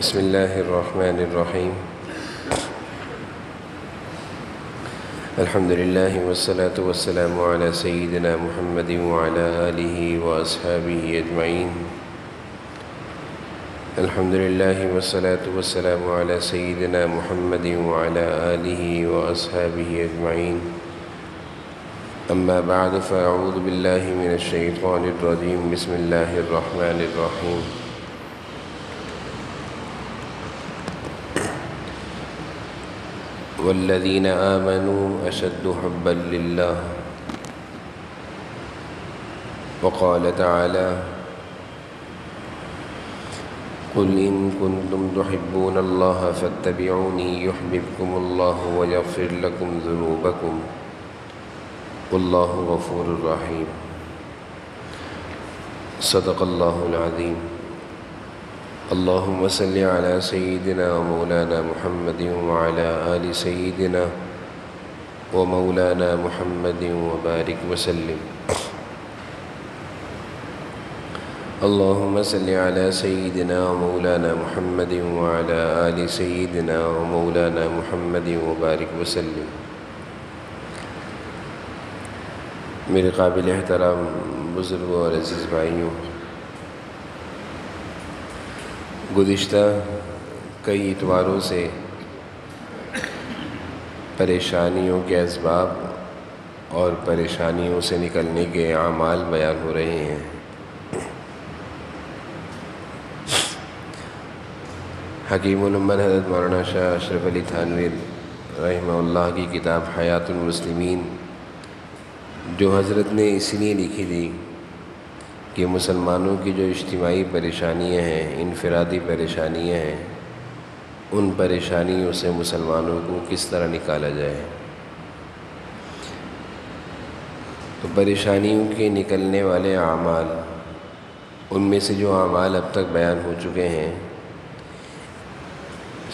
بسم اللہ الرحمن الرحیم الحمد للہ والصلاة والسلام علی سیدنا محمد وعلی آلہ واصحابہ اجمعین الحمد للہ والصلاة والسلام علی سیدنا محمد وعلی آلہ واصحابہ اجمعین اما بعد فاعوذ باللہ من الشیطان الرجیم بسم اللہ الرحمن الرحیم والذین آمنوا اشد حبا للہ وقال تعالی قل ان کنتم تحبون اللہ فاتبعونی یحببکم اللہ ویغفر لکم ذنوبکم واللہ غفور رحیم صدق اللہ العظیم اللہم صلی علی سیدنا و مولانا محمد وعلی آل سیدنا و مولانا محمد وبارک وسلم اللہم صلی علی سیدنا و مولانا محمد وعلی آل سیدنا و مولانا محمد وبارک وسلم میرے قابل احترام بزرگوں اور عزیز بھائیوں، گزشتہ کئی اتواروں سے پریشانیوں کے اسباب اور پریشانیوں سے نکلنے کے اعمال بیان ہو رہے ہیں۔ حکیم الامت حضرت مولانا شاہ اشرف علی تھانوی رحمہ اللہ کی کتاب حیات المسلمین، جو حضرت نے اس لیے لکھی تھی کہ مسلمانوں کی جو اجتماعی پریشانیاں ہیں، انفرادی پریشانیاں ہیں، ان پریشانیوں سے مسلمانوں کو کس طرح نکالا جائے۔ تو پریشانیوں کے نکلنے والے اعمال، ان میں سے جو اعمال اب تک بیان ہو چکے ہیں،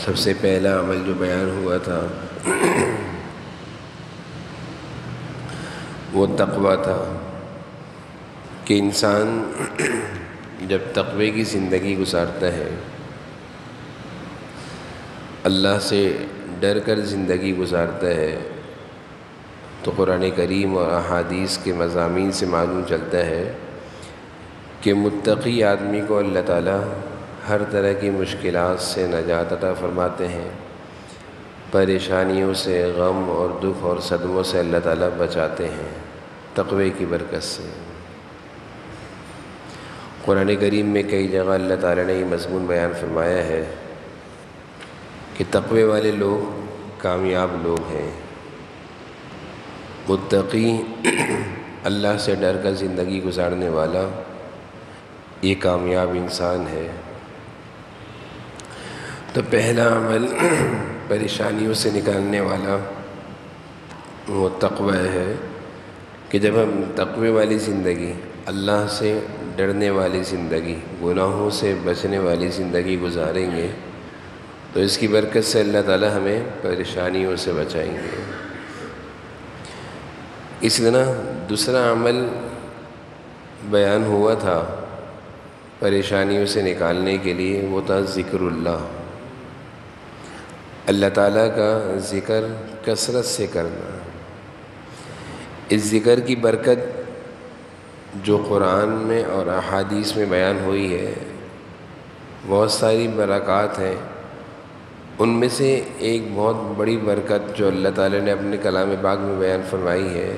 سب سے پہلا عمل جو بیان ہوا تھا وہ تقویٰ تھا کہ انسان جب تقوی کی زندگی گزارتا ہے، اللہ سے ڈر کر زندگی گزارتا ہے، تو قرآن کریم اور احادیث کے مضامین سے معلوم چلتا ہے کہ متقی آدمی کو اللہ تعالیٰ ہر طرح کی مشکلات سے نجات عطا فرماتے ہیں، پریشانیوں سے، غم اور دکھ اور صدموں سے اللہ تعالیٰ بچاتے ہیں تقوی کی برکت سے۔ قرآن کریم میں کئی جگہ اللہ تعالیٰ نے یہ مضمون بیان فرمایا ہے کہ تقوی والے لوگ کامیاب لوگ ہیں، متقی اللہ سے ڈر کر زندگی گزارنے والا یہ کامیاب انسان ہے۔ تو پہلا عمل پریشانیوں سے نکالنے والا وہ تقوی ہے کہ جب ہم تقوی والی زندگی، اللہ سے ڈرنے والی زندگی، گناہوں سے بچنے والی زندگی گزاریں گے تو اس کی برکت سے اللہ تعالیٰ ہمیں پریشانیوں سے بچائیں گے۔ اس طرح دوسرا عمل بیان ہوا تھا پریشانیوں سے نکالنے کے لیے، وہ تھا ذکر اللہ، اللہ تعالیٰ کا ذکر کثرت سے کرنا۔ اس ذکر کی برکت جو قرآن میں اور احادیث میں بیان ہوئی ہے، بہت ساری برکات ہیں۔ ان میں سے ایک بہت بڑی برکت جو اللہ تعالیٰ نے اپنے کلام پاک میں بیان فرمائی ہے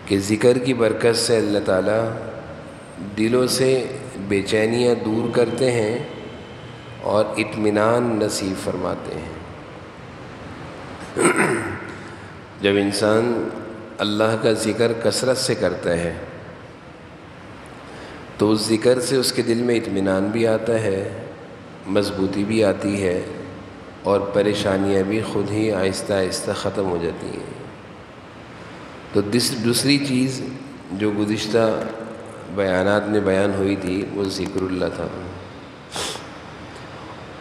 کہ ذکر کی برکت سے اللہ تعالیٰ دلوں سے بے چینیاں دور کرتے ہیں اور اطمینان نصیب فرماتے ہیں۔ جب انسان اللہ کا ذکر کثرت سے کرتا ہے تو اس ذکر سے اس کے دل میں اطمینان بھی آتا ہے، مضبوطی بھی آتی ہے، اور پریشانیاں بھی خود ہی آہستہ آہستہ ختم ہو جاتی ہیں۔ تو دوسری چیز جو گزشتہ بیانات میں بیان ہوئی تھی وہ ذکر اللہ تھا،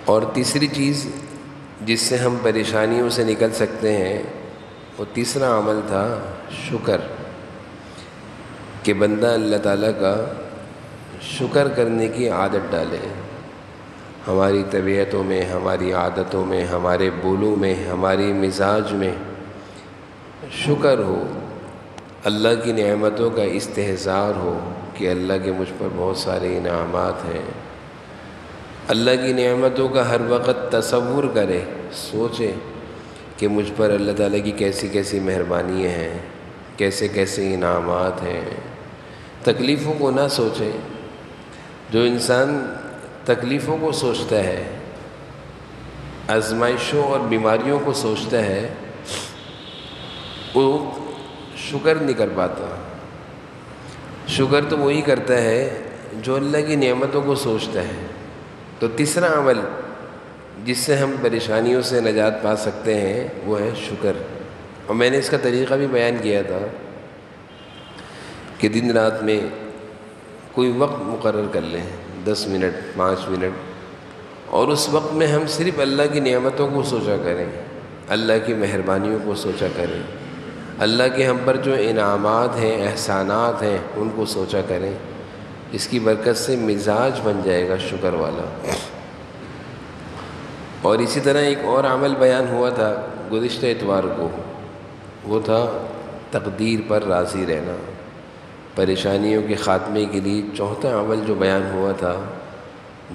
اور تیسری چیز جس سے ہم پریشانیوں سے نکل سکتے ہیں وہ تیسرا عمل تھا شکر، کہ بندہ اللہ تعالیٰ کا شکر کرنے کی عادت ڈالے۔ ہماری طبیعتوں میں، ہماری عادتوں میں، ہمارے بولوں میں، ہماری مزاج میں شکر ہو، اللہ کی نعمتوں کا استحضار ہو کہ اللہ کے مجھ پر بہت سارے انعامات ہیں۔ اللہ کی نعمتوں کا ہر وقت تصور کرے، سوچے کہ مجھ پر اللہ تعالیٰ کی کیسی کیسی مہربانیاں ہیں، کیسے کیسے انعامات ہیں۔ تکلیفوں کو نہ سوچے۔ جو انسان تکلیفوں کو سوچتا ہے، آزمائشوں اور بیماریوں کو سوچتا ہے، وہ شکر نہیں کر پاتا۔ شکر تو وہی کرتا ہے جو اللہ کی نعمتوں کو سوچتا ہے۔ تو تیسرا عمل جس سے ہم پریشانیوں سے نجات پا سکتے ہیں وہ ہے شکر۔ اور میں نے اس کا طریقہ بھی بیان کیا تھا کہ دن رات میں کوئی وقت مقرر کر لیں، 10 منٹ، 5 منٹ، اور اس وقت میں ہم صرف اللہ کی نعمتوں کو سوچا کریں، اللہ کی مہربانیوں کو سوچا کریں، اللہ کے ہم پر جو انعامات ہیں، احسانات ہیں، ان کو سوچا کریں۔ اس کی برکت سے مزاج بن جائے گا شکر والا۔ اور اسی طرح ایک اور عمل بیان ہوا تھا گزشتہ اتوار کو، وہ تھا تقدیر پر راضی رہنا۔ پریشانیوں کے خاتمے کے لیے چوتھا عمل جو بیان ہوا تھا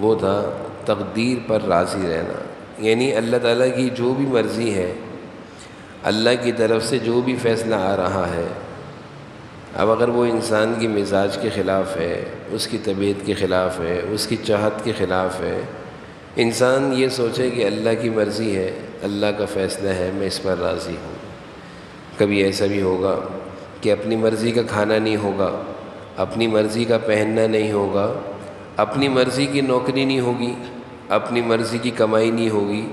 وہ تھا تقدیر پر راضی رہنا، یعنی اللہ تعالیٰ کی جو بھی مرضی ہے، اللہ کی طرف سے جو بھی فیصلہ آ رہا ہے، اب اگر وہ انسان کی مزاج کے خلاف ہے، اس کی طبیعت کے خلاف ہے، اس کی چاہت کے خلاف ہے، انسان یہ سوچے کہ اللہ کی مرضی ہے، اللہ کا فیصلہ ہے، میں اس پر راضی ہوں۔ کبھی ایسا بھی ہوگا کہ اپنی مرضی کا کھانا نہیں ہوگا، اپنی مرضی کا پہننا نہیں ہوگا، اپنی مرضی کی نوکری نہیں ہوگی، اپنی مرضی کی کمائی نہیں ہوگی۔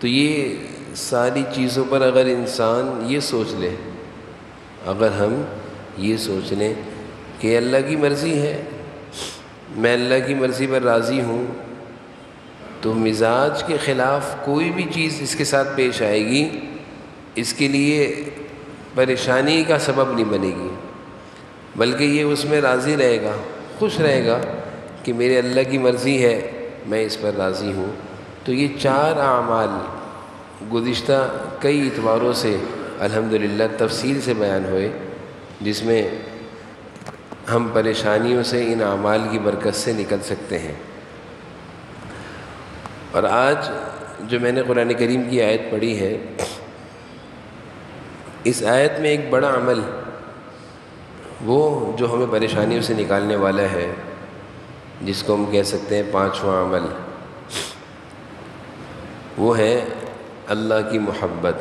تو یہ ساری چیزوں پر اگر انسان یہ سوچ لے، اگر ہم یہ سوچ لیں کہ اللہ کی مرضی ہے، میں اللہ کی مرضی پر راضی ہوں، تو مزاج کے خلاف کوئی بھی چیز اس کے ساتھ پیش آئے گی، اس کے لیے پریشانی کا سبب نہیں بنے گی، بلکہ یہ اس میں راضی رہے گا، خوش رہے گا کہ میرے اللہ کی مرضی ہے، میں اس پر راضی ہوں۔ تو یہ 4 اعمال گزشتہ کئی اتواروں سے الحمدللہ تفصیل سے بیان ہوئے، جس میں ہم پریشانیوں سے ان اعمال کی برکت سے نکل سکتے ہیں۔ اور آج جو میں نے قرآن کریم کی آیت پڑھی ہے، اس آیت میں ایک بڑا عمل، وہ جو ہمیں پریشانیوں سے نکالنے والا ہے، جس کو ہم کہہ سکتے ہیں 5واں عمل، وہ ہے اللہ کی محبت۔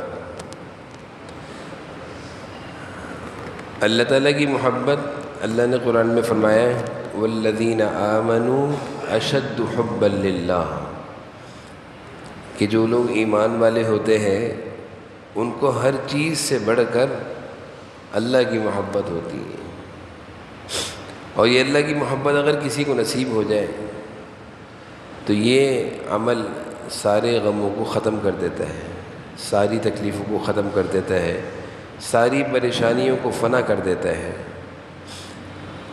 اللہ تعالیٰ کی محبت، اللہ نے قرآن میں فرمایا ہے وَالَّذِينَ آمَنُوا أَشَدُّ حُبًّا لِلَّهِ، کہ جو لوگ ایمان والے ہوتے ہیں ان کو ہر چیز سے بڑھ کر اللہ کی محبت ہوتی ہے۔ اور یہ اللہ کی محبت اگر کسی کو نصیب ہو جائے تو یہ عمل سارے غموں کو ختم کر دیتا ہے، ساری تکلیفوں کو ختم کر دیتا ہے، ساری پریشانیوں کو فنا کر دیتا ہے۔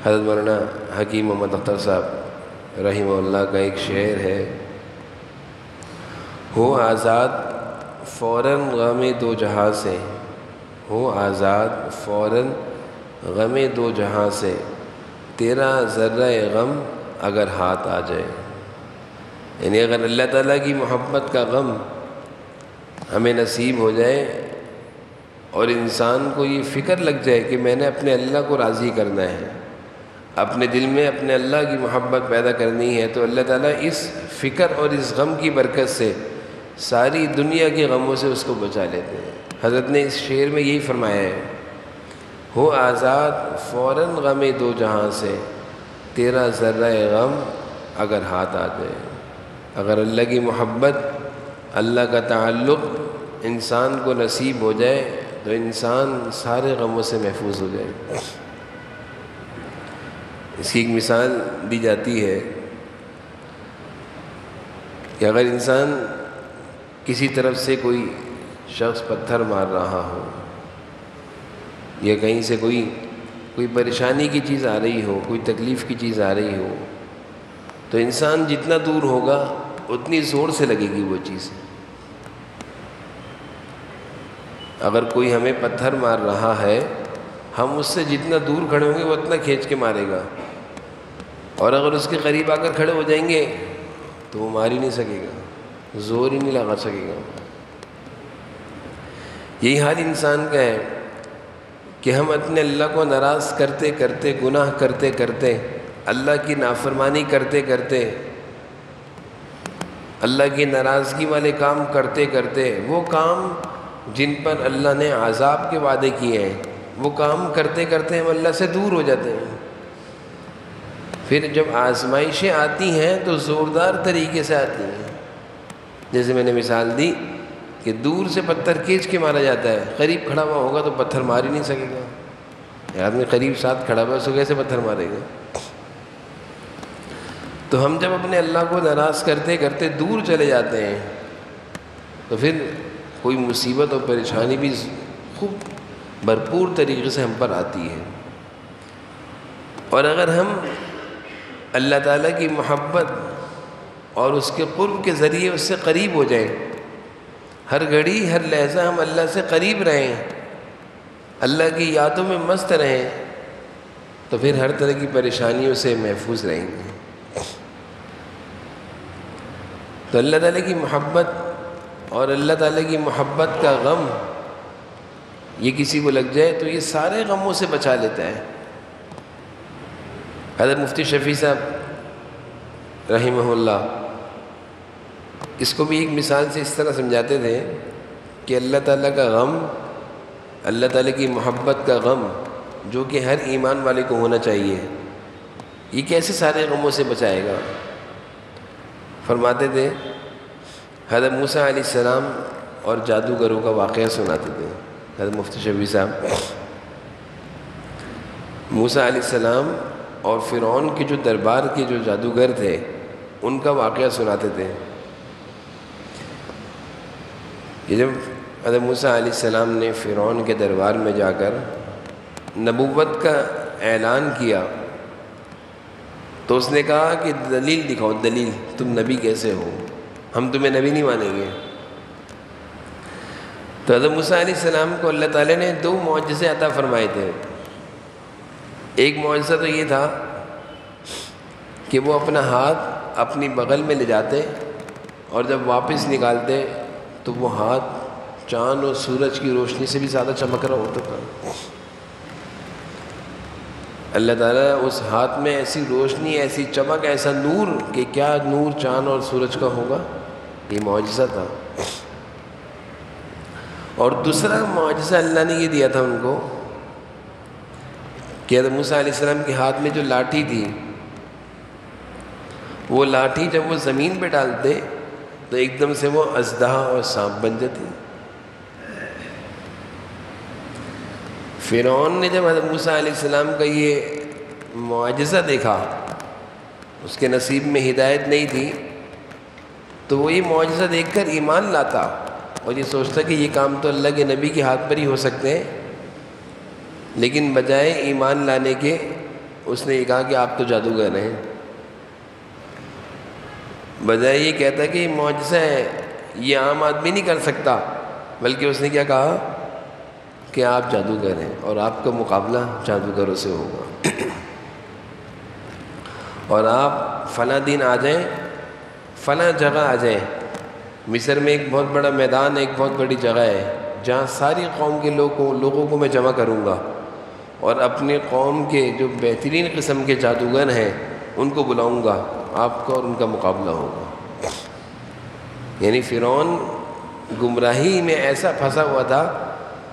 حضرت مولانا حکیم محمد اختر صاحب رحمہ اللہ کا ایک شعر ہے، ہو آزاد فوراً غم دو جہاں سے، ہو آزاد فوراً غم دو جہاں سے، تیرا ذرہ غم اگر ہاتھ آ جائے۔ یعنی اگر اللہ تعالیٰ کی محبت کا غم ہمیں نصیب ہو جائے اور انسان کو یہ فکر لگ جائے کہ میں نے اپنے اللہ کو راضی کرنا ہے، اپنے دل میں اپنے اللہ کی محبت پیدا کرنی ہے، تو اللہ تعالیٰ اس فکر اور اس غم کی برکت سے ساری دنیا کے غموں سے اس کو بچا لیتے ہیں۔ حضرت نے اس شعر میں یہی فرمایا ہے، ہو آزاد فوراً غم دو جہاں سے، تیرا ذرہ غم اگر ہاتھ آ جائے۔ اگر اللہ کی محبت، اللہ کا تعلق انسان کو نصیب ہو جائے تو انسان سارے غموں سے محفوظ ہو جائے۔ اس کی ایک مثال دی جاتی ہے کہ اگر انسان کسی طرف سے کوئی شخص پتھر مار رہا ہو یا کہیں سے کوئی پریشانی کی چیز آ رہی ہو، کوئی تکلیف کی چیز آ رہی ہو، تو انسان جتنا دور ہوگا اتنی زور سے لگے گی وہ چیز. اگر کوئی ہمیں پتھر مار رہا ہے، ہم اس سے جتنا دور کھڑے ہوں گے وہ اتنا کھینچ کے مارے گا، اور اگر اس کے قریب آ کر کھڑے ہو جائیں گے تو وہ مار ہی نہیں سکے گا، زور ہی نہیں لگا سکے گا. یہی حال انسان کا ہے کہ ہم اپنے اللہ کو ناراض کرتے کرتے، گناہ کرتے کرتے، اللہ کی نافرمانی کرتے کرتے، اللہ کی ناراضگی والے کام کرتے کرتے، وہ کام جن پر اللہ نے عذاب کے وعدے کیے ہیں، وہ کام کرتے کرتے ہم اللہ سے دور ہو جاتے ہیں. پھر جب آزمائشیں آتی ہیں تو زوردار طریقے سے آتی ہیں. جیسے میں نے مثال دی کہ دور سے پتھر کھینچ کے مارا جاتا ہے، قریب کھڑا ہوا ہوگا تو پتھر مار ہی نہیں سکے گا. آدمی قریب ساتھ کھڑا ہوا ہے، اس کو کیسے پتھر مارے گا؟ تو ہم جب اپنے اللہ کو ناراض کرتے کرتے دور چلے جاتے ہیں تو پھر کوئی مصیبت اور پریشانی بھی خوب بھرپور طریقے سے ہم پر آتی ہے. اور اگر ہم اللہ تعالیٰ کی محبت اور اس کے قرب کے ذریعے اس سے قریب ہو جائیں، ہر گھڑی ہر لحظہ ہم اللہ سے قریب رہیں، اللہ کی یادوں میں مست رہیں، تو پھر ہر طرح کی پریشانیوں سے محفوظ رہیں گے. تو اللہ تعالیٰ کی محبت اور اللہ تعالیٰ کی محبت کا غم یہ کسی کو لگ جائے تو یہ سارے غموں سے بچا لیتا ہے. حضرت مفتی شفیع صاحب رحمہ اللہ اس کو بھی ایک مثال سے اس طرح سمجھاتے تھے کہ اللہ تعالیٰ کا غم، اللہ تعالیٰ کی محبت کا غم جو کہ ہر ایمان والے کو ہونا چاہیے، یہ کیسے سارے غموں سے بچائے گا؟ فرماتے تھے حضرت موسیٰ علیہ السلام اور جادوگروں کا واقعہ سناتے تھے. حضرت مفتی شفیع صاحب موسیٰ علیہ السلام اور فرعون کے جو دربار کے جو جادوگر تھے ان کا واقعہ سناتے تھے. یہ جب حضرت موسیٰ علیہ السلام نے فرعون کے دربار میں جا کر نبوت کا اعلان کیا تو اس نے کہا کہ دلیل دکھاؤ، دلیل، تم نبی کیسے ہو، ہم تمہیں نبی نہیں مانیں گے. تو حضرت موسیٰ علیہ السلام کو اللہ تعالیٰ نے 2 معجزے عطا فرمائے تھے. ایک معجزہ تو یہ تھا کہ وہ اپنا ہاتھ اپنی بغل میں لے جاتے اور جب واپس نکالتے تو وہ ہاتھ چاند اور سورج کی روشنی سے بھی زیادہ چمک رہا ہوتا تھا. اللہ تعالیٰ اس ہاتھ میں ایسی روشنی، ایسی چمک، ایسا نور کہ کیا نور چاند اور سورج کا ہوگا، یہ معجزہ تھا. اور دوسرا معجزہ اللہ نے یہ دیا تھا ان کو کہ حضرت موسیٰ علیہ السلام کے ہاتھ میں جو لاٹھی تھی، وہ لاٹھی جب وہ زمین پہ ڈالتے تو ایک دم سے وہ اژدہا اور سانپ بن جاتی. فرعون نے جب حضرت موسیٰ علیہ السلام کا یہ معجزہ دیکھا، اس کے نصیب میں ہدایت نہیں تھی، تو وہ یہ معجزہ دیکھ کر ایمان لاتا اور یہ سوچتا کہ یہ کام تو اللہ کے نبی کے ہاتھ پر ہی ہو سکتے ہیں. لیکن بجائے ایمان لانے کے اس نے یہ کہا کہ آپ تو جادوگر ہیں. بجائے یہ کہتا کہ یہ معجزہ ہے، یہ عام آدمی نہیں کر سکتا، بلکہ اس نے کیا کہا کہ آپ جادوگر ہیں اور آپ کا مقابلہ جادوگروں سے ہوگا، اور آپ فلاں دن آ جائیں، فلاں جگہ آ جائیں. مصر میں ایک بہت بڑا میدان، ایک بہت بڑی جگہ ہے جہاں ساری قوم کے لوگوں کو میں جمع کروں گا اور اپنے قوم کے جو بہترین قسم کے جادوگر ہیں ان کو بلاؤں گا، آپ کا اور ان کا مقابلہ ہوگا. یعنی فرعون گمراہی میں ایسا پھنسا ہوا تھا،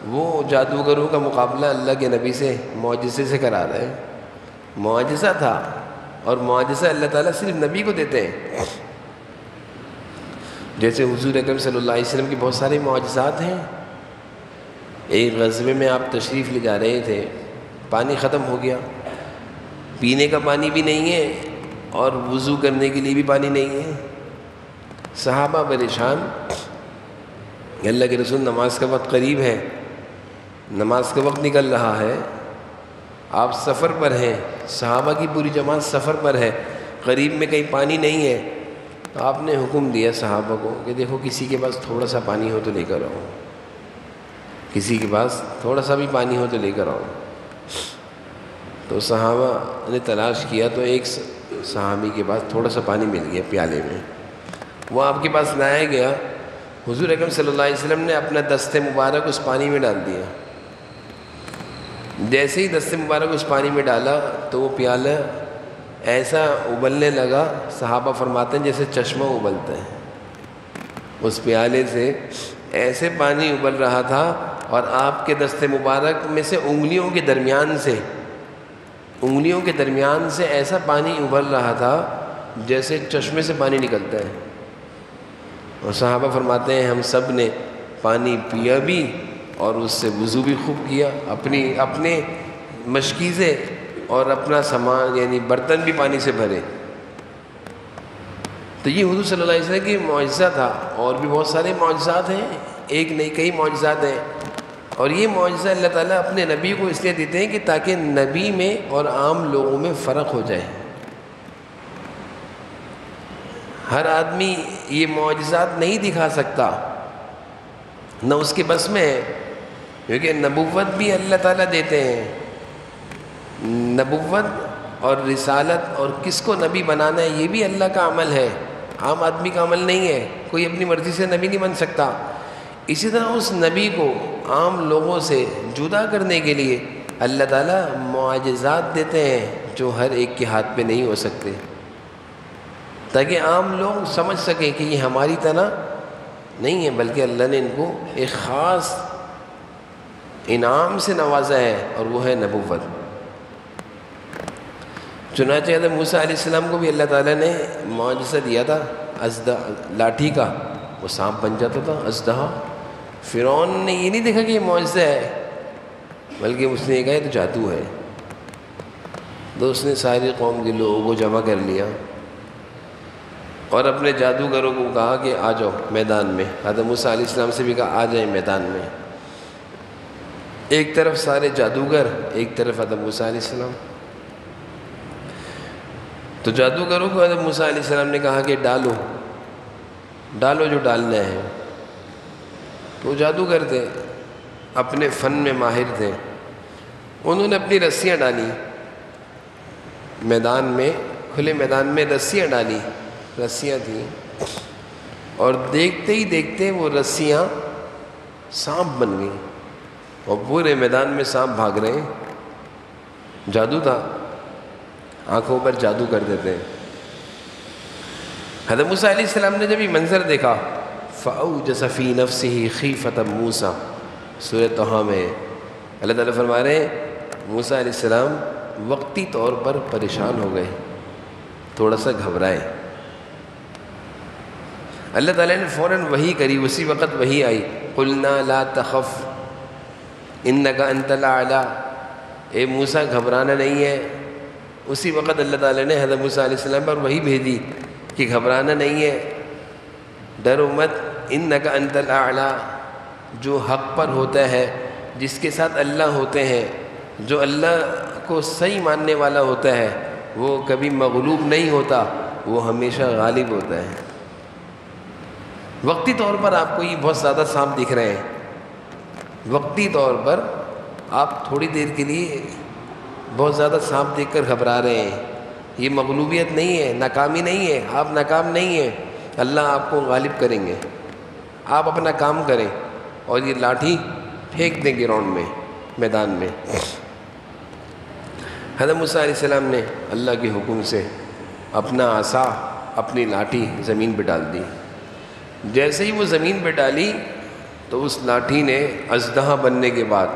وہ جادوگروں کا مقابلہ اللہ کے نبی سے معجزے سے کرا رہے ہیں. معجزہ تھا، اور معجزہ اللہ تعالیٰ صرف نبی کو دیتے ہیں. جیسے حضور اکرم صلی اللہ علیہ وسلم کے بہت سارے معجزات ہیں. ایک غزوے میں آپ تشریف لے جا رہے تھے، پانی ختم ہو گیا، پینے کا پانی بھی نہیں ہے اور وضو کرنے کے لیے بھی پانی نہیں ہے. صحابہ پریشان، اللہ کے رسول نماز کا وقت قریب ہے، نماز کا وقت نکل رہا ہے، آپ سفر پر ہیں، صحابہ کی پوری جماعت سفر پر ہے، قریب میں کہیں پانی نہیں ہے. آپ نے حکم دیا صحابہ کو کہ دیکھو کسی کے پاس تھوڑا سا پانی ہو تو لے کر آؤ، کسی کے پاس تھوڑا سا بھی پانی ہو تو لے کر آؤ۔ تو صحابہ نے تلاش کیا تو ایک صحابی کے پاس تھوڑا سا پانی مل گیا پیالے میں، وہ آپ کے پاس لایا گیا۔ حضور اکرم صلی اللہ علیہ وسلم نے اپنا دست مبارک اس پانی میں ڈال دیا۔ جیسے ہی دست مبارک اس پانی میں ڈالا تو وہ پیالہ ایسا ابلنے لگا، صحابہ فرماتے ہیں جیسے چشمہ ابلتا ہے، اس پیالے سے ایسے پانی ابل رہا تھا، اور آپ کے دست مبارک میں سے انگلیوں کے درمیان سے ایسا پانی ابل رہا تھا جیسے چشمے سے پانی نکلتا ہے۔ اور صحابہ فرماتے ہیں ہم سب نے پانی پیا بھی اور اس سے وضو بھی خوب کیا، اپنے مشکیزیں اور اپنا سامان یعنی برتن بھی پانی سے بھرے۔ تو یہ حضور صلی اللہ علیہ وسلم کی معجزہ تھا، اور بھی بہت سارے معجزات ہیں، ایک نہیں کئی معجزات ہیں، اور یہ معجزہ اللہ تعالیٰ اپنے نبی کو اس لیے دیتے ہیں کہ تاکہ نبی میں اور عام لوگوں میں فرق ہو جائے۔ ہر آدمی یہ معجزات نہیں دکھا سکتا، نہ اس کے بس میں ہے، کیونکہ نبوت بھی اللہ تعالیٰ دیتے ہیں۔ نبوت اور رسالت اور کس کو نبی بنانا ہے یہ بھی اللہ کا عمل ہے، عام آدمی کا عمل نہیں ہے، کوئی اپنی مرضی سے نبی نہیں بن سکتا۔ اسی طرح اس نبی کو عام لوگوں سے جدا کرنے کے لیے اللہ تعالیٰ معجزات دیتے ہیں جو ہر ایک کے ہاتھ پہ نہیں ہو سکتے، تاکہ عام لوگ سمجھ سکیں کہ یہ ہماری طرح نہیں ہے، بلکہ اللہ نے ان کو ایک خاص انعام سے نوازا ہے، اور وہ ہے نبوت۔ چنانچہ حضرت موسیٰ علیہ السلام کو بھی اللہ تعالیٰ نے معجزہ دیا تھا، لاٹھی کا، وہ سانپ بن جاتا تھا، اژدہا۔ فرعون نے یہ نہیں دیکھا کہ یہ معجزہ ہے، بلکہ اس نے یہ کہا یہ تو جادو ہے۔ تو اس نے ساری قوم کے لوگوں کو جمع کر لیا اور اپنے جادوگروں کو کہا کہ آ جاؤ میدان میں۔ حضرت موسیٰ علیہ السلام سے بھی کہا آ جائیں میدان میں، ایک طرف سارے جادوگر، ایک طرف حضرت موسیٰ علیہ السلام۔ تو جادوگروں کو حضرت موسیٰ علیہ السلام نے کہا کہ ڈالو جو ڈالنا ہے۔ تو جادوگر تھے، اپنے فن میں ماہر تھے، انہوں نے اپنی رسیاں ڈالی میدان میں، کھلے میدان میں رسیاں ڈالی، رسیاں تھیں، اور دیکھتے ہی دیکھتے وہ رسیاں سانپ بن گئیں، اور پورے میدان میں سانپ بھاگ رہے ہیں۔ جادو تھا، آنکھوں پر جادو کر دیتے ہیں۔ حضرت موسیٰ علیہ السلام نے جب یہ منظر دیکھا فَأَوْجَسَ فِي نَفْسِهِ خِیفَةَ مُوسیٰ، سورہ طٰہٰ میں اللہ تعالیٰ فرما رہے ہیں موسیٰ علیہ السلام وقتی طور پر پریشان ہو گئے، تھوڑا سا گھبرائے۔ اللہ تعالیٰ نے فوراً وحی کری، اسی وقت وحی آئی، قُلْنَا لَا تَخَفْ إِنَّكَ أَنْتَ الْأَعْلَىٰ، اے موسیٰ گھبرانا نہیں ہے۔ اسی وقت اللہ تعالیٰ نے حضرت موسیٰ علیہ السلام پر وحی بھیجی کہ گھبرانا نہیں ہے، ڈرو مت، انک انت الاعلیٰ، جو حق پر ہوتا ہے، جس کے ساتھ اللہ ہوتے ہیں، جو اللہ کو صحیح ماننے والا ہوتا ہے، وہ کبھی مغلوب نہیں ہوتا، وہ ہمیشہ غالب ہوتا ہے۔ وقتی طور پر آپ کو یہ بہت زیادہ سانپ دکھ رہے ہیں، وقتی طور پر آپ تھوڑی دیر کے لیے بہت زیادہ سانپ دیکھ کر گھبرا رہے ہیں، یہ مغلوبیت نہیں ہے، ناکامی نہیں ہے، آپ ناکام نہیں ہیں، اللہ آپ کو غالب کریں گے۔ آپ اپنا کام کریں اور یہ لاٹھی پھینک دیں گراؤنڈ میں، میدان میں۔ حضرت موسیٰ علیہ السلام نے اللہ کے حکم سے اپنا عصا، اپنی لاٹھی زمین پہ ڈال دی۔ جیسے ہی وہ زمین پہ ڈالی تو اس لاٹھی نے اژدہا بننے کے بعد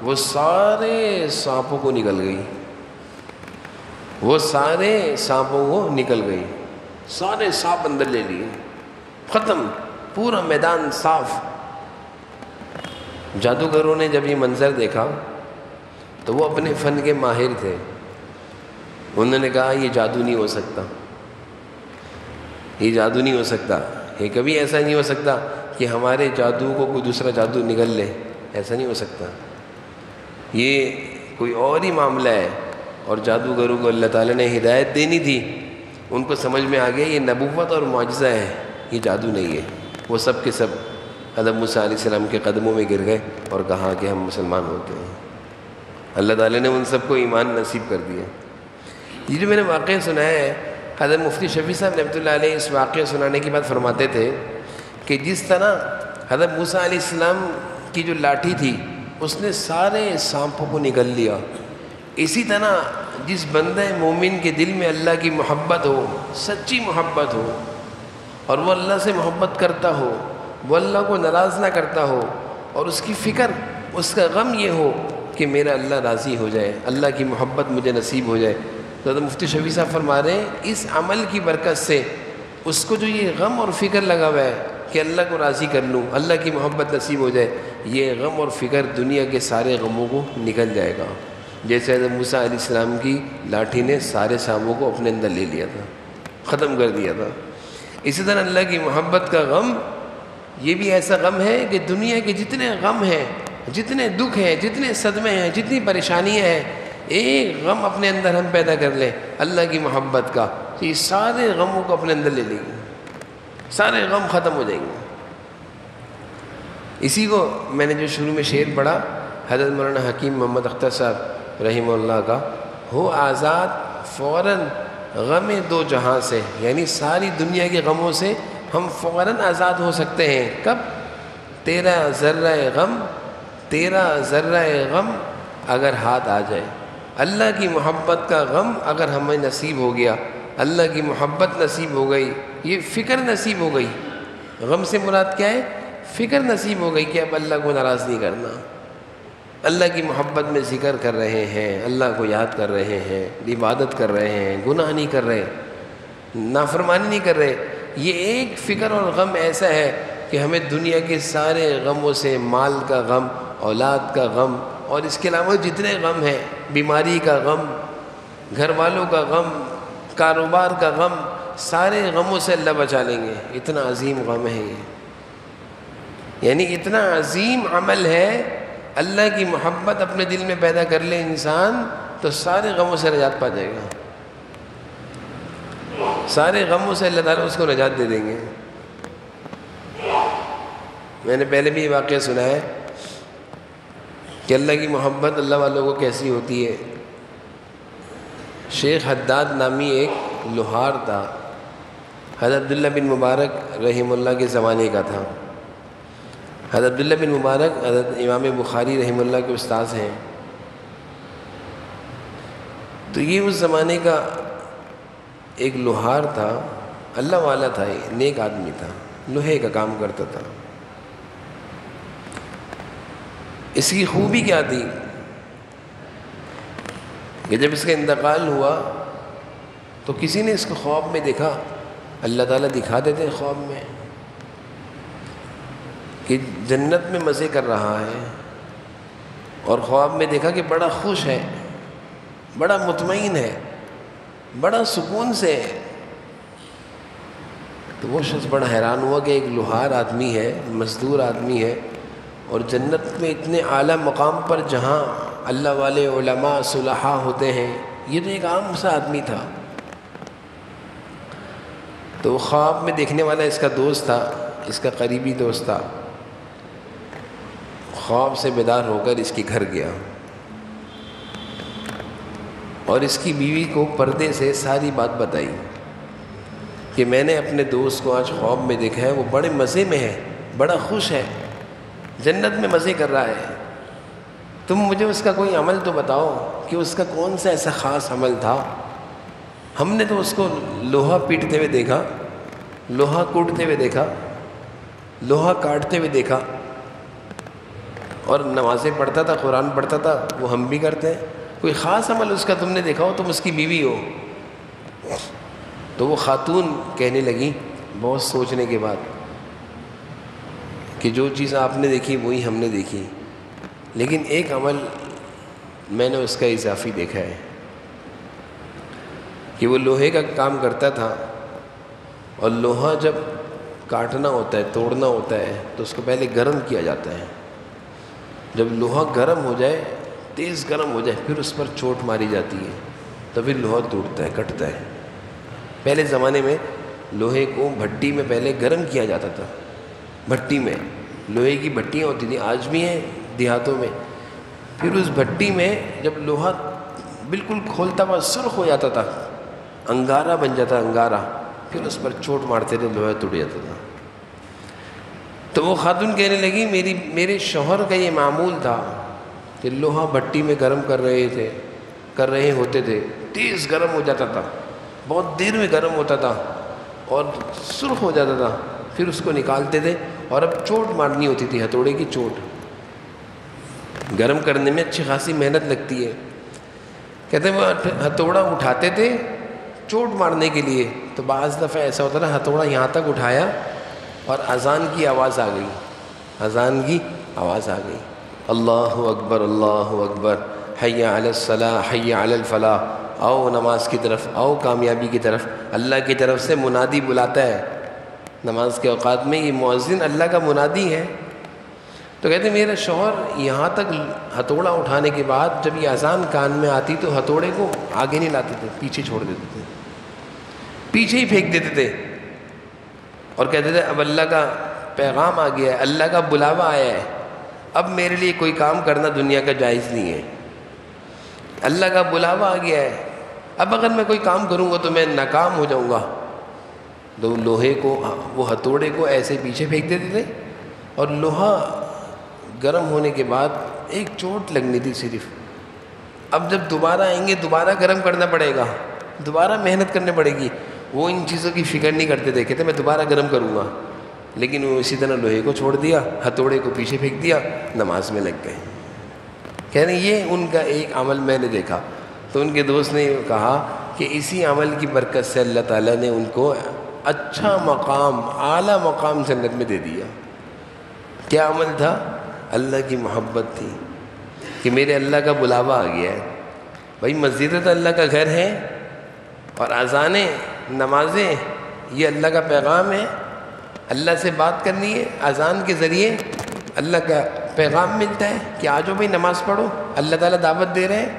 وہ سارے سانپوں کو نکل گئی، وہ سارے سانپوں کو نکل گئی، سارے سانپ اندر لے لیے، ختم، پورا میدان صاف۔ جادوگروں نے جب یہ منظر دیکھا تو وہ اپنے فن کے ماہر تھے، انہوں نے کہا یہ جادو نہیں ہو سکتا، یہ جادو نہیں ہو سکتا، یہ کبھی ایسا نہیں ہو سکتا کہ ہمارے جادو کو کوئی دوسرا جادو نگل لے، ایسا نہیں ہو سکتا، یہ کوئی اور ہی معاملہ ہے۔ اور جادوگروں کو اللہ تعالیٰ نے ہدایت دینی تھی ان کو سمجھ میں آ گیا یہ نبوت اور معجزہ ہے، یہ جادو نہیں ہے۔ وہ سب کے سب حضرت موسیٰ علیہ السلام کے قدموں میں گر گئے اور کہا کہ ہم مسلمان ہوتے ہیں۔ اللہ تعالیٰ نے ان سب کو ایمان نصیب کر دیا۔ یہ جو میں نے واقعہ سنایا ہے، حضرت مفتی شفیع صاحب رحمۃ اللہ علیہ اس واقعہ سنانے کے بعد فرماتے تھے کہ جس طرح حضرت موسیٰ علیہ السلام کی جو لاٹھی تھی اس نے سارے سانپوں کو نگل لیا، اسی طرح جس بندہ مومن کے دل میں اللہ کی محبت ہو، سچی محبت ہو، اور وہ اللہ سے محبت کرتا ہو، وہ اللہ کو ناراض نہ کرتا ہو، اور اس کی فکر، اس کا غم یہ ہو کہ میرا اللہ راضی ہو جائے، اللہ کی محبت مجھے نصیب ہو جائے، تو حضرت مفتی شفیع صاحب فرما رہے ہیں اس عمل کی برکت سے اس کو جو یہ غم اور فکر لگا ہوا ہے کہ اللہ کو راضی کر لوں، اللہ کی محبت نصیب ہو جائے، یہ غم اور فکر دنیا کے سارے غموں کو نکل جائے گا۔ جیسے حضرت موسیٰ علیہ السلام کی لاٹھی نے سارے سانپوں کو اپنے اندر لے لیا تھا، ختم کر دیا تھا، اسی طرح اللہ کی محبت کا غم یہ بھی ایسا غم ہے کہ دنیا کے جتنے غم ہیں، جتنے دکھ ہیں، جتنے صدمے ہیں، جتنی پریشانیاں ہیں، ایک غم اپنے اندر ہم پیدا کر لیں اللہ کی محبت کا، تو یہ سارے غموں کو اپنے اندر لے لیں گے، سارے غم ختم ہو جائیں گے۔ اسی کو میں نے جو شروع میں شعر پڑھا حضرت مولانا حکیم محمد اختر صاحب رحمہ اللہ کا، ہو آزاد فوراً غم دو جہاں سے، یعنی ساری دنیا کے غموں سے ہم فوراً آزاد ہو سکتے ہیں۔ کب؟ تیرا ذرہ غم، تیرا ذرہ غم اگر ہاتھ آ جائے، اللہ کی محبت کا غم اگر ہمیں نصیب ہو گیا، اللہ کی محبت نصیب ہو گئی، یہ فکر نصیب ہو گئی۔ غم سے مراد کیا ہے؟ فکر نصیب ہو گئی کہ اب اللہ کو ناراض نہیں کرنا، اللہ کی محبت میں ذکر کر رہے ہیں، اللہ کو یاد کر رہے ہیں، عبادت کر رہے ہیں، گناہ نہیں کر رہے، نافرمانی نہیں کر رہے۔ یہ ایک فکر اور غم ایسا ہے کہ ہمیں دنیا کے سارے غموں سے، مال کا غم، اولاد کا غم، اور اس کے علاوہ جتنے غم ہیں، بیماری کا غم، گھر والوں کا غم، کاروبار کا غم، سارے غموں سے اللہ بچا لیں گے۔ اتنا عظیم غم ہے یہ، یعنی اتنا عظیم عمل ہے۔ اللہ کی محبت اپنے دل میں پیدا کر لے انسان تو سارے غموں سے نجات پا جائے گا، سارے غموں سے اللہ تعالیٰ اس کو نجات دے دیں گے۔ میں نے پہلے بھی یہ واقعہ سنا ہے کہ اللہ کی محبت اللہ والوں کو کیسی ہوتی ہے۔ شیخ حداد نامی ایک لوہار تھا، حضرت عبداللہ بن مبارک رحمہ اللہ کے زمانے کا تھا۔ حضرت عبداللہ بن مبارک حضرت امام بخاری رحمہ اللہ کے استاذ ہیں۔ تو یہ اس زمانے کا ایک لوہار تھا، اللہ والا تھا، نیک آدمی تھا، لوہے کا کام کرتا تھا۔ اس کی خوبی کیا تھی کہ جب اس کا انتقال ہوا تو کسی نے اس کو خواب میں دیکھا، اللہ تعالیٰ دکھا دیتے خواب میں کہ جنت میں مزے کر رہا ہے، اور خواب میں دیکھا کہ بڑا خوش ہے، بڑا مطمئن ہے، بڑا سکون سے ہے۔ تو وہ شخص بڑا حیران ہوا کہ ایک لوہار آدمی ہے، مزدور آدمی ہے، اور جنت میں اتنے اعلیٰ مقام پر جہاں اللہ والے علماء صلحاء ہوتے ہیں، یہ تو ایک عام سا آدمی تھا۔ تو وہ خواب میں دیکھنے والا اس کا دوست تھا، اس کا قریبی دوست تھا، خواب سے بیدار ہو کر اس کے گھر گیا اور اس کی بیوی کو پردے سے ساری بات بتائی کہ میں نے اپنے دوست کو آج خواب میں دیکھا ہے، وہ بڑے مزے میں ہے، بڑا خوش ہے، جنت میں مزے کر رہا ہے، تم مجھے اس کا کوئی عمل تو بتاؤ کہ اس کا کون سا ایسا خاص عمل تھا۔ ہم نے تو اس کو لوہا پیٹتے ہوئے دیکھا، لوہا کوٹتے ہوئے دیکھا، لوہا کاٹتے ہوئے دیکھا، اور نمازیں پڑھتا تھا، قرآن پڑھتا تھا، وہ ہم بھی کرتے ہیں، کوئی خاص عمل اس کا تم نے دیکھا ہو، تم اس کی بیوی ہو۔ تو وہ خاتون کہنے لگی بہت سوچنے کے بعد کہ جو چیز آپ نے دیکھی وہی ہم نے دیکھی، لیکن ایک عمل میں نے اس کا اضافی دیکھا ہے کہ وہ لوہے کا کام کرتا تھا، اور لوہا جب کاٹنا ہوتا ہے، توڑنا ہوتا ہے، تو اس کو پہلے گرم کیا جاتا ہے۔ جب لوہا گرم ہو جائے، تیز گرم ہو جائے، پھر اس پر چوٹ ماری جاتی ہے، تو پھر لوہا ٹوٹتا ہے، کٹتا ہے۔ پہلے زمانے میں لوہے کو بھٹی میں پہلے گرم کیا جاتا تھا، بھٹی میں لوہے کی بھٹیاں ہوتی تھیں، آج بھی ہیں دیہاتوں میں. پھر اس بھٹی میں جب لوہا بالکل کھولتا ہوا سرخ ہو جاتا تھا، انگارہ بن جاتا انگارہ، پھر اس پر چوٹ مارتے تھے، لوہا ٹوٹ جاتا تھا. تو وہ خاتون کہنے لگی میرے شوہر کا یہ معمول تھا کہ لوہا بھٹی میں گرم کر رہے ہوتے تھے، تیز گرم ہو جاتا تھا، بہت دیر میں گرم ہوتا تھا اور سرخ ہو جاتا تھا، پھر اس کو نکالتے تھے اور اب چوٹ مارنی ہوتی تھی، ہتھوڑے کی چوٹ. گرم کرنے میں اچھی خاصی محنت لگتی ہے. کہتے ہیں وہ ہتھوڑا اٹھاتے تھے چوٹ مارنے کے لیے، تو بعض دفعہ ایسا ہوتا تھا ہتھوڑا یہاں تک اٹھایا اور اذان کی آواز آ گئی، اذان کی آواز آ گئی، اللہ اکبر اللہ اکبر، حی علی الصلاح حی علی الفلاح، آؤ نماز کی طرف، آؤ کامیابی کی طرف. اللہ کی طرف سے منادی بلاتا ہے نماز کے اوقات میں، یہ مؤذن اللہ کا منادی ہے. تو کہتے ہیں میرا شوہر یہاں تک ہتھوڑا اٹھانے کے بعد جب یہ اذان کان میں آتی تو ہتھوڑے کو آگے نہیں لاتے تھے، پیچھے چھوڑ دیتے تھے، پیچھے ہی پھینک دیتے تھے اور کہتے تھے اب اللہ کا پیغام آ گیا ہے، اللہ کا بلاوا آیا ہے، اب میرے لیے کوئی کام کرنا دنیا کا جائز نہیں ہے، اللہ کا بلاوا آ گیا ہے، اب اگر میں کوئی کام کروں گا تو میں ناکام ہو جاؤں گا. تو لوہے کو، وہ ہتھوڑے کو ایسے پیچھے پھینک دیتے تھے اور لوہا گرم ہونے کے بعد ایک چوٹ لگنی تھی صرف. اب جب دوبارہ آئیں گے دوبارہ گرم کرنا پڑے گا، دوبارہ محنت کرنی پڑے گی. وہ ان چیزوں کی فکر نہیں کرتے تھے، کہتے میں دوبارہ گرم کروں گا، لیکن وہ اسی طرح لوہے کو چھوڑ دیا، ہتھوڑے کو پیچھے پھینک دیا، نماز میں لگ گئے. کہہ رہے ہیں یہ ان کا ایک عمل میں نے دیکھا. تو ان کے دوست نے کہا کہ اسی عمل کی برکت سے اللہ تعالیٰ نے ان کو اچھا مقام، اعلیٰ مقام جنت میں دے دیا. کیا عمل تھا؟ اللہ کی محبت تھی کہ میرے اللہ کا بلاوا آ گیا ہے. بھائی مسجد تو اللہ کا گھر ہے اور اذانیں، نمازیں یہ اللہ کا پیغام ہے، اللہ سے بات کرنی ہے، اذان کے ذریعے اللہ کا پیغام ملتا ہے کہ آ جاؤ بھائی نماز پڑھو، اللہ تعالیٰ دعوت دے رہے ہیں.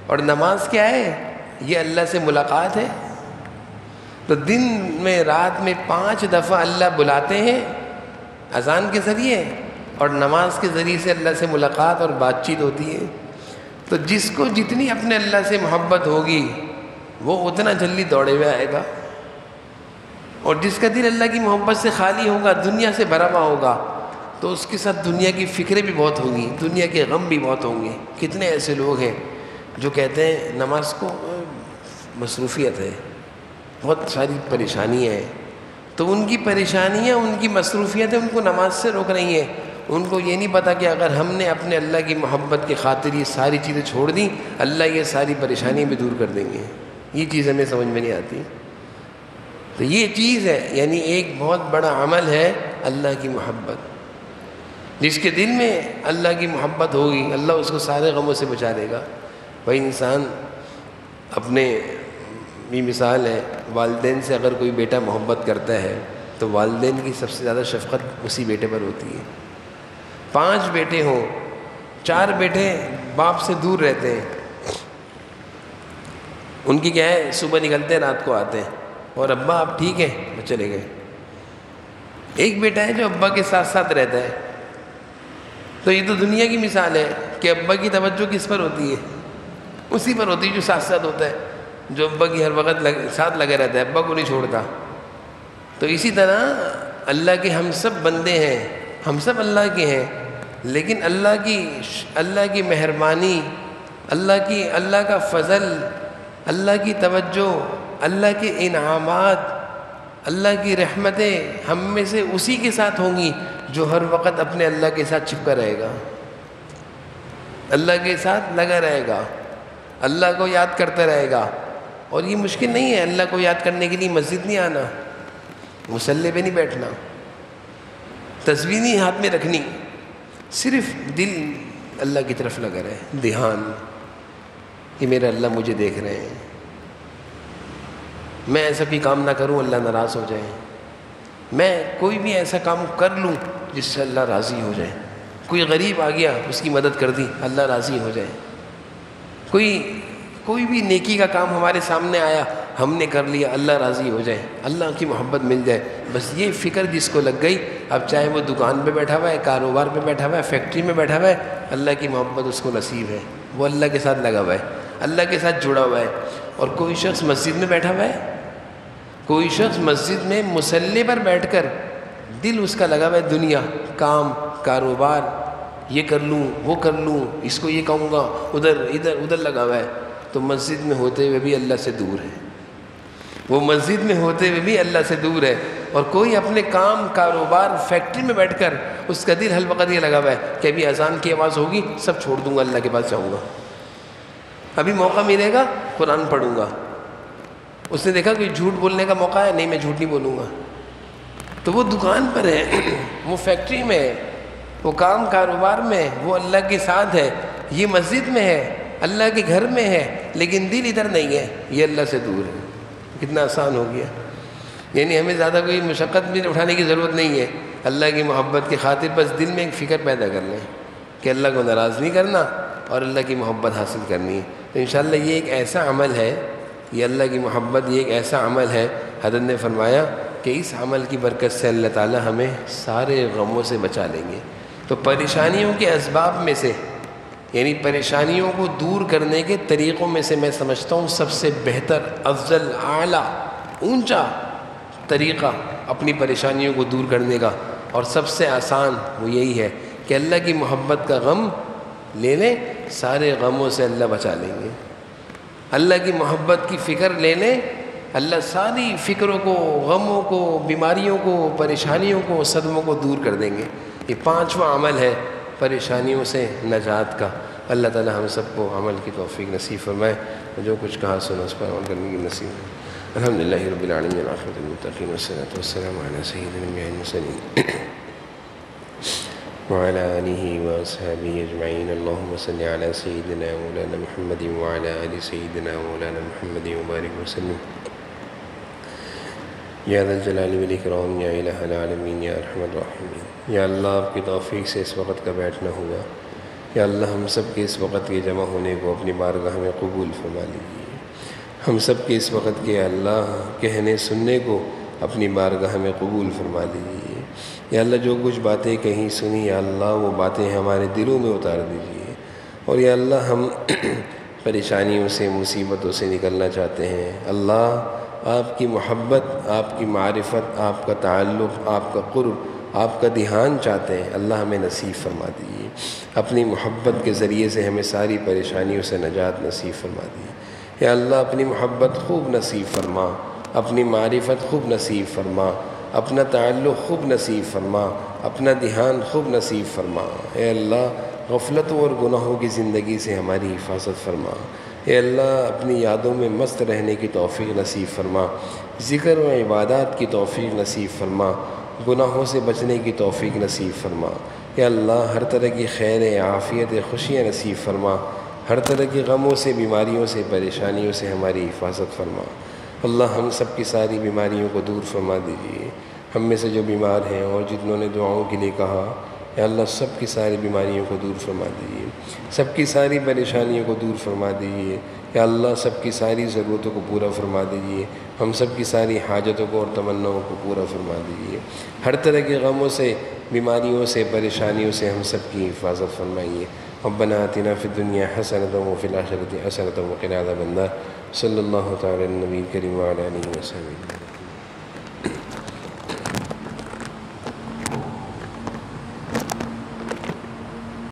اور نماز کیا ہے؟ یہ اللہ سے ملاقات ہے. تو دن میں رات میں 5 دفعہ اللہ بلاتے ہیں اذان کے ذریعے، اور نماز کے ذریعے سے اللہ سے ملاقات اور بات چیت ہوتی ہے. تو جس کو جتنی اپنے اللہ سے محبت ہوگی وہ اتنا جلدی دوڑے ہوئے آئے گا، اور جس کا دل اللہ کی محبت سے خالی ہوگا، دنیا سے بھرا ہوا ہوگا، تو اس کے ساتھ دنیا کی فکریں بھی بہت ہوں گی، دنیا کے غم بھی بہت ہوں گے. کتنے ایسے لوگ ہیں جو کہتے ہیں نماز کو مصروفیت ہے، بہت ساری پریشانیاں ہیں. تو ان کی پریشانیاں، ان کی مصروفیتیں ان کو نماز سے روک رہی ہیں. ان کو یہ نہیں پتہ کہ اگر ہم نے اپنے اللہ کی محبت کی خاطر یہ ساری چیزیں چھوڑ دیں، اللہ یہ ساری پریشانیاں بھی دور کر دیں گے. یہ چیز ہمیں سمجھ میں نہیں آتی. تو یہ چیز ہے، یعنی ایک بہت بڑا عمل ہے اللہ کی محبت. جس کے دل میں اللہ کی محبت ہوگی اللہ اس کو سارے غموں سے بچا دے گا. بھائی انسان اپنے بھی مثال ہے، والدین سے اگر کوئی بیٹا محبت کرتا ہے تو والدین کی سب سے زیادہ شفقت اسی بیٹے پر ہوتی ہے. 5 بیٹے ہوں، 4 بیٹے باپ سے دور رہتے ہیں، ان کی کیا ہے، صبح نکلتے ہیں رات کو آتے ہیں، اور ابا آپ ٹھیک ہیں، وہ چلے گئے. ایک بیٹا ہے جو ابا کے ساتھ ساتھ رہتا ہے. تو یہ تو دنیا کی مثال ہے کہ ابا کی توجہ کس پر ہوتی ہے؟ اسی پر ہوتی ہے جو ساتھ ساتھ ہوتا ہے، جو ابا کی ہر وقت ساتھ لگا رہتا ہے، ابا کو نہیں چھوڑتا. تو اسی طرح اللہ کے ہم سب بندے ہیں، ہم سب اللہ کے ہیں، لیکن اللہ کی مہربانی، اللہ کا فضل، اللہ کی توجہ، اللہ کے انعامات، اللہ کی رحمتیں ہم میں سے اسی کے ساتھ ہوں گی جو ہر وقت اپنے اللہ کے ساتھ چپکا رہے گا، اللہ کے ساتھ لگا رہے گا، اللہ کو یاد کرتا رہے گا. اور یہ مشکل نہیں ہے اللہ کو یاد کرنے کے لیے مسجد نہیں آنا، مصلی پہ نہیں بیٹھنا، تسبیح نہیں ہاتھ میں رکھنی، صرف دل اللہ کی طرف لگا رہے، دھیان کہ میرا اللہ مجھے دیکھ رہے ہیں. میں ایسا کوئی کام نہ کروں اللہ ناراض ہو جائے، میں کوئی بھی ایسا کام کر لوں جس سے اللہ راضی ہو جائے. کوئی غریب آ گیا اس کی مدد کر دی اللہ راضی ہو جائے. کوئی بھی نیکی کا کام ہمارے سامنے آیا ہم نے کر لیا، اللہ راضی ہو جائے، اللہ کی محبت مل جائے، بس یہ فکر جس کو لگ گئی، اب چاہے وہ دکان پہ بیٹھا ہوا ہے، کاروبار پہ بیٹھا ہوا ہے، فیکٹری میں بیٹھا ہوا ہے، اللہ کی محبت اس کو نصیب ہے، وہ اللہ کے ساتھ لگا ہوا ہے، اللہ کے ساتھ جڑا ہوا ہے۔ اور کوئی شخص مسجد میں بیٹھا ہوا ہے، کوئی شخص مسجد میں مصلی پر بیٹھ کر دل اس کا لگا ہوا ہے دنیا، کام، کاروبار، یہ کر لوں، وہ کر لوں، اس کو یہ کہوں گا، ادھر لگا ہوا ہے، تو مسجد میں ہوتے ہوئے بھی اللہ سے دور ہے، وہ مسجد میں ہوتے ہوئے بھی اللہ سے دور ہے۔ اور کوئی اپنے کام، کاروبار، فیکٹری میں بیٹھ کر اس کا دل حل وقت یہ لگا ہوا ہے کہ ابھی اذان کی آواز ہوگی، سب چھوڑ دوں گا، اللہ کے پاس جاؤں گا، ابھی موقع ملے گا قرآن پڑھوں گا۔ اس نے دیکھا کہ جھوٹ بولنے کا موقع ہے، نہیں میں جھوٹ نہیں بولوں گا، تو وہ دکان پر ہے، وہ فیکٹری میں ہے، وہ کام کاروبار میں، وہ اللہ کے ساتھ ہے، یہ مسجد میں ہے، اللہ کے گھر میں ہے، لیکن دل ادھر نہیں ہے، یہ اللہ سے دور ہے۔ کتنا آسان ہو گیا، یعنی ہمیں زیادہ کوئی مشقت بھی اٹھانے کی ضرورت نہیں ہے، اللہ کی محبت کی خاطر بس دل میں ایک فکر پیدا کر لیں کہ اللہ کو ناراض نہیں کرنا اور اللہ کی محبت حاصل کرنی ہے۔ تو انشاءاللہ یہ ایک ایسا عمل ہے، یہ اللہ کی محبت، یہ ایک ایسا عمل ہے، حضرت نے فرمایا کہ اس عمل کی برکت سے اللہ تعالی ہمیں سارے غموں سے بچا لیں گے۔ تو پریشانیوں کے اسباب میں سے، یعنی پریشانیوں کو دور کرنے کے طریقوں میں سے میں سمجھتا ہوں سب سے بہتر، افضل، اعلیٰ، اونچا طریقہ اپنی پریشانیوں کو دور کرنے کا اور سب سے آسان وہ یہی ہے کہ اللہ کی محبت کا غم لے لیں، سارے غموں سے اللہ بچا لیں گے۔ اللہ کی محبت کی فکر لے لیں، اللہ ساری فکروں کو، غموں کو، بیماریوں کو، پریشانیوں کو، صدموں کو دور کر دیں گے۔ یہ پانچواں عمل ہے پریشانیوں سے نجات کا۔ اللہ تعالی ہم سب کو عمل کی توفیق نصیب فرمائے، جو کچھ کہا سنا اس پر عمل کرنے کی نصیب ہے۔ الحمدللہ رب العالمین، والعاقبۃ للمتقین، والصلاۃ والسلام علی سیدنا الانبیاء والمرسلین وعلى آلہ واصحابہ اجمعین۔ اللہم صل علی سیدنا مولانا محمد وعلى آل سیدنا مولانا محمد وبارک وسلم۔ یا ذا الجلال والاکرام، یا الہ العالمین، یا ارحم الراحمین۔ یا اللہ، آپ کی توفیق سے اس وقت کا بیٹھنا ہوا، یا اللہ ہم سب کے اس وقت کے جمع ہونے کو اپنی بارگاہ میں قبول فرما لیجیے۔ ہم سب کے اس وقت کے اللہ کہنے سننے کو اپنی بارگاہ میں قبول فرما لیجیے۔ یا اللہ جو کچھ باتیں کہیں سنی، یا اللہ وہ باتیں ہمارے دلوں میں اتار دیجیے۔ اور یا اللہ ہم پریشانیوں سے، مصیبتوں سے نکلنا چاہتے ہیں، اللہ آپ کی محبت، آپ کی معرفت، آپ کا تعلق، آپ کا قرب، آپ کا دھیان چاہتے ہیں، اللہ ہمیں نصیب فرما دیجیے۔ اپنی محبت کے ذریعے سے ہمیں ساری پریشانیوں سے نجات نصیب فرما دیجیے۔ یا اللہ اپنی محبت خوب نصیب فرما، اپنی معرفت خوب نصیب فرما، اپنا تعلق خوب نصیب فرما، اپنا دھیان خوب نصیب فرما۔ اے اللہ غفلتوں اور گناہوں کی زندگی سے ہماری حفاظت فرما۔ اے اللہ اپنی یادوں میں مست رہنے کی توفیق نصیب فرما، ذکر و عبادات کی توفیق نصیب فرما، گناہوں سے بچنے کی توفیق نصیب فرما۔ اے اللہ ہر طرح کی خیر، عافیت، خوشیاں نصیب فرما، ہر طرح کی غموں سے، بیماریوں سے، پریشانیوں سے ہماری حفاظت فرما۔ اللہ ہم سب کی ساری بیماریوں کو دور فرما دیجیے۔ ہم میں سے جو بیمار ہیں اور جتنوں نے دعاؤں کے لیے کہا، یا اللہ سب کی ساری بیماریوں کو دور فرما دیجیے، سب کی ساری پریشانیوں کو دور فرما دیجیے۔ یا اللہ سب کی ساری ضرورتوں کو پورا فرما دیجیے، ہم سب کی ساری حاجتوں کو اور تمناؤں کو پورا فرما دیجیے۔ ہر طرح کے غموں سے، بیماریوں سے، پریشانیوں سے ہم سب کی حفاظت فرمائیے۔ ربنا آتنا فی الدنیا حسنۃ وفی الآخرۃ حسنۃ وقنا عذاب النار۔ صلی اللہ تعالی علی النبی الکریم وعلی آلہ وصحبہ۔